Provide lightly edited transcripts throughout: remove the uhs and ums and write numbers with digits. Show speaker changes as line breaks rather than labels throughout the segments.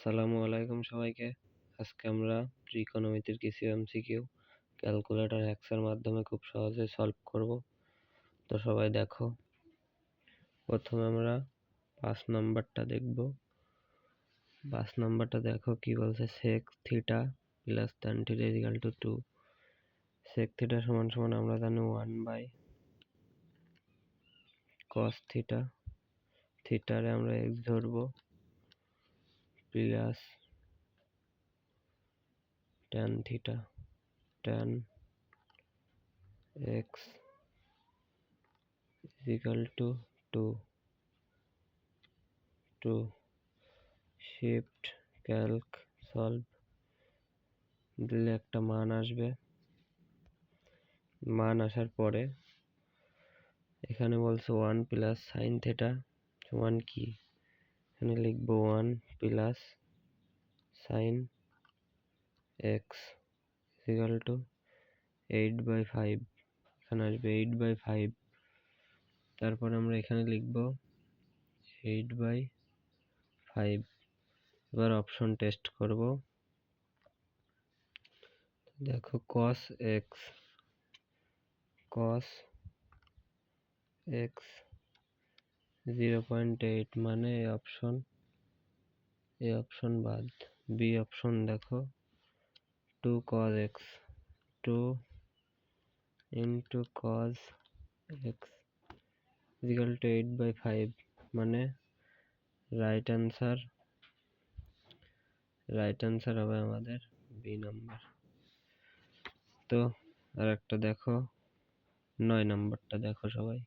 আসসালামু আলাইকুম সবাইকে। আজকে আমরা ত্রিকোণমিতির কিছু এমসিকিউ ক্যালকুলেটর হ্যাক্সের মাধ্যমে খুব সহজে সলভ করব। তো সবাই দেখো, প্রথমে আমরা 5 নাম্বারটা দেখব। 5 নাম্বারটা দেখো কি বলছে, sec theta plus tan theta equal to 2। sec theta সমান সমান আমরা জানি 1/cos থিটা, থিটারে আমরা x ধরবো, plus tan theta, tan x equal to 2 shift calc solve দিলে একটা মান আসবে। মান আসার পরে এখানে বলছে 1 প্লাস সাইন থিটা সমান কি, এখানে লিখবো 1 plus sine x equal to 8/5, এখানে আসবে 8/5। তারপর আমরা এখানে লিখবো 8/5। এবার অপশন টেস্ট করব। দেখো cos x 0.8 মানে এই অপশন বাদ। বি অপশন দেখো 2 cos x, 2 into cos x equal to 8/5 মানে রাইট অ্যান্সার হবে আমাদের বি নাম্বার। তো আর একটা দেখো 9 নাম্বারটা দেখো সবাই।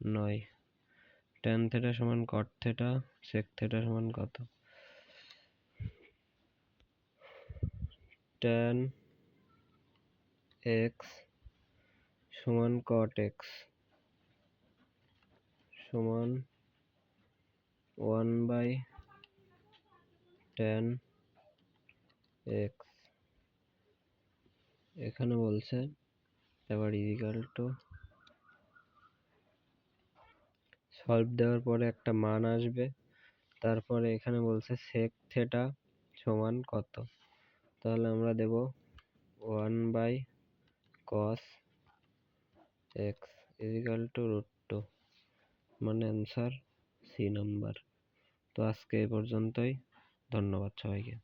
9 tan থিটা সমান cot থিটা, sec থিটা সমান কত? tan x সমান cot x সমান 1/tan x। এখানে বলছে এবার ইকুয়াল টু সলভ দেওয়ার পরে একটা মান আসবে। তারপরে এখানে বলছে sec থিটা সমান কত, তাহলে আমরা দেব 1/cos x ইকুয়াল টু √2 মানে অ্যান্সার সি নাম্বার। তো আজকে এই পর্যন্তই, ধন্যবাদ সবাইকে।